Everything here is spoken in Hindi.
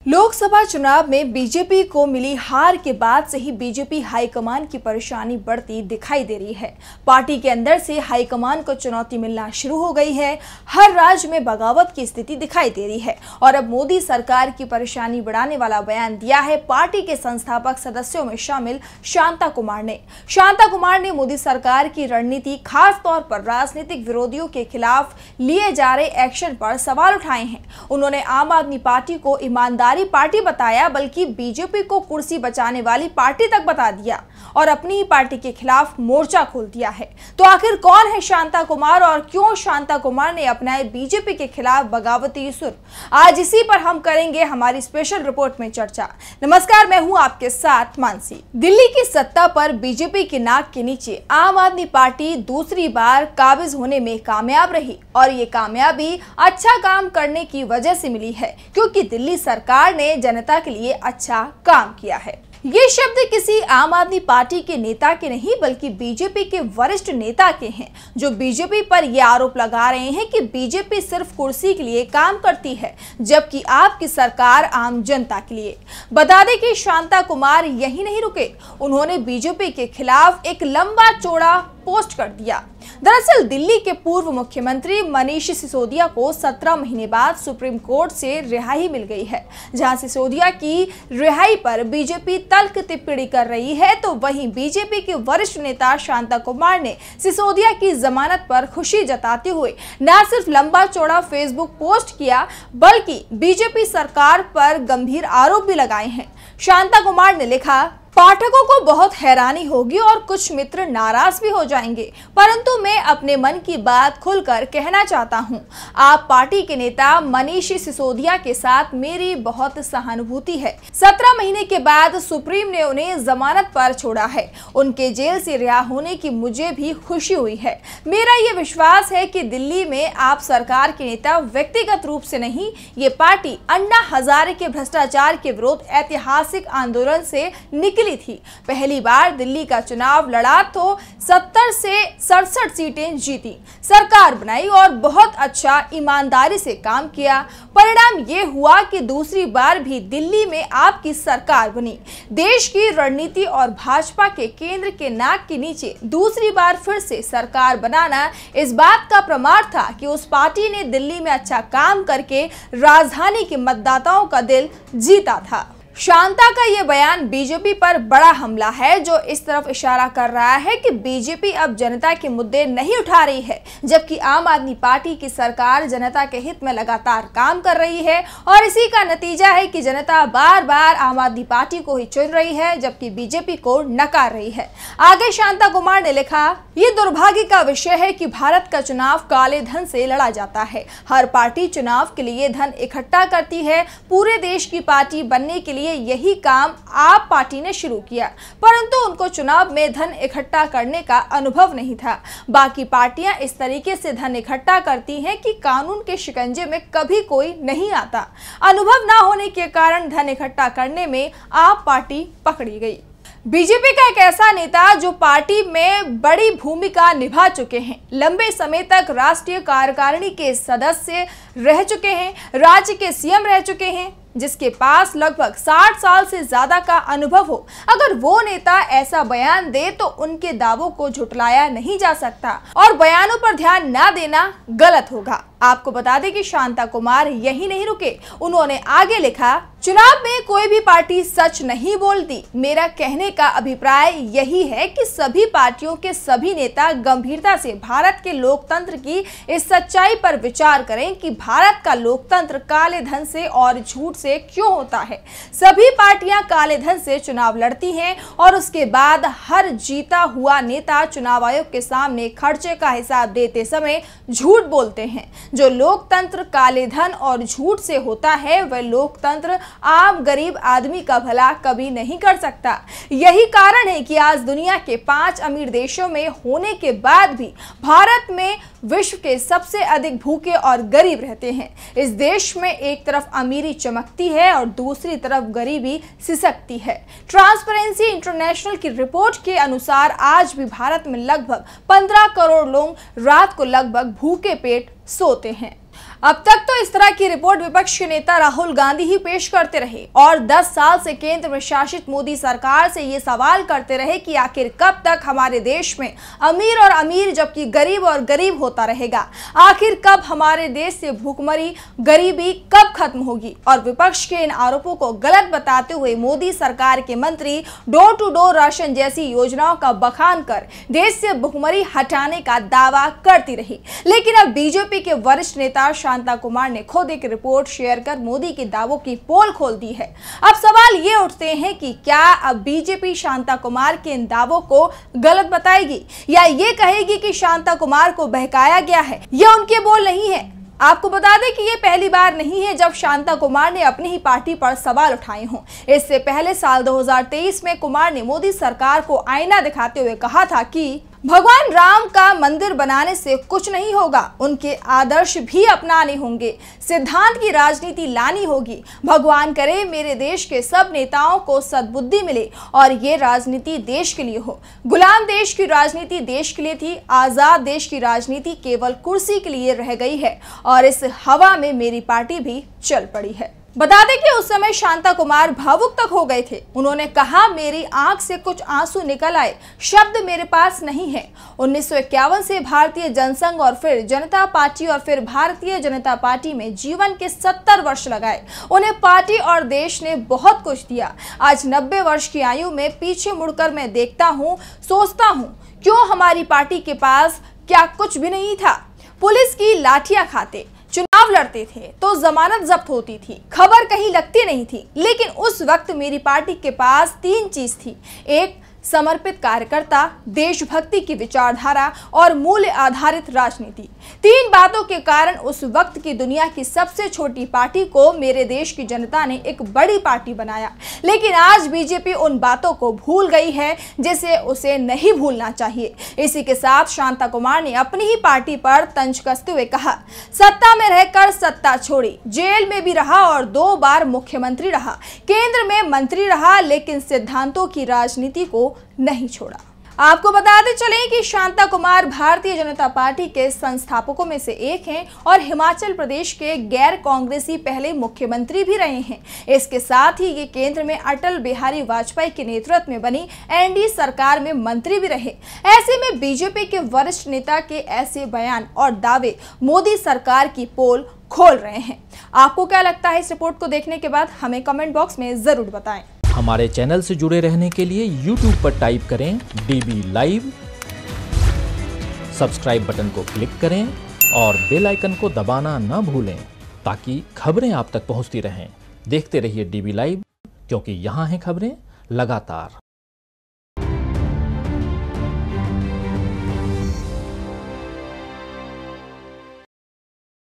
लोकसभा चुनाव में बीजेपी को मिली हार के बाद से ही बीजेपी हाईकमान की परेशानी बढ़ती दिखाई दे रही है। पार्टी के अंदर से हाईकमान को चुनौती मिलना शुरू हो गई है। हर राज्य में बगावत की स्थिति दिखाई दे रही है और अब मोदी सरकार की परेशानी बढ़ाने वाला बयान दिया है पार्टी के संस्थापक सदस्यों में शामिल शांता कुमार ने। शांता कुमार ने मोदी सरकार की रणनीति, खास तौर पर राजनीतिक विरोधियों के खिलाफ लिए जा रहे एक्शन पर सवाल उठाए हैं। उन्होंने आम आदमी पार्टी को ईमानदारी पार्टी बताया, बल्कि बीजेपी को कुर्सी बचाने वाली पार्टी तक बता दिया और अपनी ही पार्टी के खिलाफ मोर्चा खोल दिया है। तो आखिर कौन है शांता कुमार और क्यों शांता कुमार ने अपनाए बीजेपी के खिलाफ बगावती सुर? आज इसी पर हम करेंगे हमारी स्पेशल रिपोर्ट में चर्चा। नमस्कार, मैं हूं आपके साथ मानसी। दिल्ली की सत्ता पर बीजेपी की नाक के नीचे आम आदमी पार्टी दूसरी बार काबिज होने में कामयाब रही और ये कामयाबी अच्छा काम करने की वजह से मिली है, क्योंकि दिल्ली सरकार ने जनता के लिए अच्छा काम किया है। ये शब्द किसी आम आदमी पार्टी के नेता के नहीं, बल्कि बीजेपी के वरिष्ठ नेता के हैं, जो बीजेपी पर यह आरोप लगा रहे हैं कि बीजेपी सिर्फ कुर्सी के लिए काम करती है, जबकि आपकी सरकार आम जनता के लिए। बता दें कि शांता कुमार यही नहीं रुके, उन्होंने बीजेपी के खिलाफ एक लंबा चौड़ा पोस्ट कर दिया। दरअसल दिल्ली के पूर्व मुख्यमंत्री मनीष सिसोदिया को 17 महीने बाद सुप्रीम कोर्ट से रिहाई मिल गई है। जहां सिसोदिया की रिहाई पर बीजेपी तल्ख टिप्पणी कर रही है, तो वहीं बीजेपी के वरिष्ठ नेता शांता कुमार ने सिसोदिया की जमानत पर खुशी जताते हुए न सिर्फ लंबा चौड़ा फेसबुक पोस्ट किया, बल्कि बीजेपी सरकार पर गंभीर आरोप भी लगाए हैं। शांता कुमार ने लिखा, पाठकों को बहुत हैरानी होगी और कुछ मित्र नाराज भी हो जाएंगे, परंतु मैं अपने मन की बात खुलकर कहना चाहता हूं। आप पार्टी के नेता मनीष सिसोदिया के साथ मेरी बहुत सहानुभूति है। 17 महीने के बाद सुप्रीम ने उन्हें जमानत पर छोड़ा है। उनके जेल से रिहा होने की मुझे भी खुशी हुई है। मेरा ये विश्वास है कि दिल्ली में आप सरकार के नेता व्यक्तिगत रूप से नहीं, ये पार्टी अन्ना हजारे के भ्रष्टाचार के विरुद्ध ऐतिहासिक आंदोलन से निकली थी। पहली बार दिल्ली का चुनाव लड़ा तो 70 से 67 सीटें जीती, सरकार बनाई और बहुत अच्छा ईमानदारी से काम किया। परिणाम ये हुआ कि दूसरी बार भी दिल्ली में आपकी सरकार बनी। देश की रणनीति और भाजपा के केंद्र के नाक के नीचे दूसरी बार फिर से सरकार बनाना इस बात का प्रमाण था कि उस पार्टी ने दिल्ली में अच्छा काम करके राजधानी के मतदाताओं का दिल जीता था। शांता का ये बयान बीजेपी पर बड़ा हमला है, जो इस तरफ इशारा कर रहा है कि बीजेपी अब जनता के मुद्दे नहीं उठा रही है, जबकि आम आदमी पार्टी की सरकार जनता के हित में लगातार काम कर रही है और इसी का नतीजा है कि जनता बार बार आम आदमी पार्टी को ही चुन रही है, जबकि बीजेपी को नकार रही है। आगे शांता कुमार ने लिखा, ये दुर्भाग्य का विषय है कि भारत का चुनाव काले धन से लड़ा जाता है। हर पार्टी चुनाव के लिए धन इकट्ठा करती है। पूरे देश की पार्टी बनने के लिए यही काम आप पार्टी ने शुरू किया, परंतु उनको चुनाव में धन इकट्ठा करने का अनुभव नहीं था। बाकी पार्टियां इस तरीके से धन इकट्ठा करती हैं कि कानून के शिकंजे में कभी कोई नहीं आता। अनुभव ना होने के कारण धन इकट्ठा करने में आप पार्टी पकड़ी गई। बीजेपी का एक ऐसा नेता जो पार्टी में बड़ी भूमिका निभा चुके हैं, लंबे समय तक राष्ट्रीय कार्यकारिणी के सदस्य रह चुके हैं, राज्य के सीएम रह चुके हैं, जिसके पास लगभग 60 साल से ज्यादा का अनुभव हो, अगर वो नेता ऐसा बयान दे तो उनके दावों को झुटलाया नहीं जा सकता और बयानों पर ध्यान ना देना गलत होगा। आपको बता दें कि शांता कुमार यही नहीं रुके, उन्होंने आगे लिखा, चुनाव में कोई भी पार्टी सच नहीं बोलती। मेरा कहने का अभिप्राय यही है कि सभी पार्टियों के सभी नेता गंभीरता से भारत के लोकतंत्र की इस सच्चाई पर विचार करें कि भारत का लोकतंत्र काले धन से और झूठ से क्यों होता है। सभी पार्टियां काले धन से चुनाव लड़ती हैं और उसके बाद हर जीता हुआ नेता चुनाव आयोग के सामने खर्चे का हिसाब देते समय झूठ बोलते हैं। जो लोकतंत्र काले धन और झूठ से होता है, वह लोकतंत्र आम गरीब आदमी का भला कभी नहीं कर सकता। यही कारण है कि आज दुनिया के 5 अमीर देशों में होने के बाद भी भारत में विश्व के सबसे अधिक भूखे और गरीब रहते हैं। इस देश में एक तरफ अमीरी चमकती है और दूसरी तरफ गरीबी सिसकती है। ट्रांसपेरेंसी इंटरनेशनल की रिपोर्ट के अनुसार आज भी भारत में लगभग 15 करोड़ लोग रात को लगभग भूखे पेट सोते हैं। अब तक तो इस तरह की रिपोर्ट विपक्ष के नेता राहुल गांधी ही पेश करते रहे और 10 साल से केंद्र में शासित मोदी सरकार से ये सवाल करते रहे कि आखिर कब तक हमारे देश में अमीर और अमीर जबकि गरीब और गरीब होता रहेगा। आखिर कब हमारे देश से भूखमरी गरीबी कब खत्म होगी। और विपक्ष के इन आरोपों को गलत बताते हुए मोदी सरकार के मंत्री डोर टू डोर राशन जैसी योजनाओं का बखान कर देश से भूखमरी हटाने का दावा करती रही। लेकिन अब बीजेपी के वरिष्ठ नेता शांता कुमार ने खुद एक रिपोर्ट शेयर कर मोदी के दावों की पोल खोल दी है। अब सवाल ये उठते हैं कि क्या अब बीजेपी शांता कुमार के इन दावों को गलत बताएगी या ये कहेगी कि शांता कुमार को बहकाया गया है। यह उनके बोल नहीं है। आपको बता दें कि ये पहली बार नहीं है जब शांता कुमार ने अपनी ही पार्टी पर सवाल उठाए हों। इससे पहले साल 2023 में कुमार ने मोदी सरकार को आईना दिखाते हुए कहा था कि भगवान राम का मंदिर बनाने से कुछ नहीं होगा, उनके आदर्श भी अपनाने होंगे, सिद्धांत की राजनीति लानी होगी। भगवान करे मेरे देश के सब नेताओं को सद्बुद्धि मिले और ये राजनीति देश के लिए हो। गुलाम देश की राजनीति देश के लिए थी, आजाद देश की राजनीति केवल कुर्सी के लिए रह गई है और इस हवा में मेरी पार्टी भी चल पड़ी है। बता दें कि उस समय शांता कुमार भावुक तक हो गए थे। उन्होंने कहा मेरी आंख से कुछ आंसू निकल आए, शब्द मेरे पास नहीं है। 1951 से भारतीय जनसंघ और फिर जनता पार्टी और फिर भारतीय जनता पार्टी में जीवन के 70 वर्ष लगाए। उन्हें पार्टी और देश ने बहुत कुछ दिया। आज 90 वर्ष की आयु में पीछे मुड़कर मैं देखता हूँ, सोचता हूँ क्यों हमारी पार्टी के पास क्या कुछ भी नहीं था। पुलिस की लाठियां खाते, चुनाव लड़ते थे तो जमानत जब्त होती थी, खबर कहीं लगती नहीं थी। लेकिन उस वक्त मेरी पार्टी के पास 3 चीज थी। एक, समर्पित कार्यकर्ता, देशभक्ति की विचारधारा और मूल्य आधारित राजनीति। 3 बातों के कारण उस वक्त की दुनिया की सबसे छोटी पार्टी को मेरे देश की जनता ने एक बड़ी पार्टी बनाया। लेकिन आज बीजेपी उन बातों को भूल गई है जिसे उसे नहीं भूलना चाहिए। इसी के साथ शांता कुमार ने अपनी ही पार्टी पर तंज कसते हुए कहा, सत्ता में रहकर सत्ता छोड़ी, जेल में भी रहा और 2 बार मुख्यमंत्री रहा, केंद्र में मंत्री रहा, लेकिन सिद्धांतों की राजनीति को नहीं छोड़ा। आपको बताते चलें कि शांता कुमार भारतीय जनता पार्टी के संस्थापकों में से एक हैं और हिमाचल प्रदेश के गैर कांग्रेसी पहले मुख्यमंत्री भी रहे हैं। इसके साथ ही ये केंद्र में अटल बिहारी वाजपेयी के नेतृत्व में बनी एनडीए सरकार में मंत्री भी रहे। ऐसे में बीजेपी के वरिष्ठ नेता के ऐसे बयान और दावे मोदी सरकार की पोल खोल रहे हैं। आपको क्या लगता है इस रिपोर्ट को देखने के बाद? हमें कमेंट बॉक्स में जरूर बताएं। हमारे चैनल से जुड़े रहने के लिए YouTube पर टाइप करें DB लाइव, सब्सक्राइब बटन को क्लिक करें और बेल आइकन को दबाना न भूलें ताकि खबरें आप तक पहुंचती रहें। देखते रहिए DB लाइव, क्योंकि यहाँ हैं खबरें लगातार।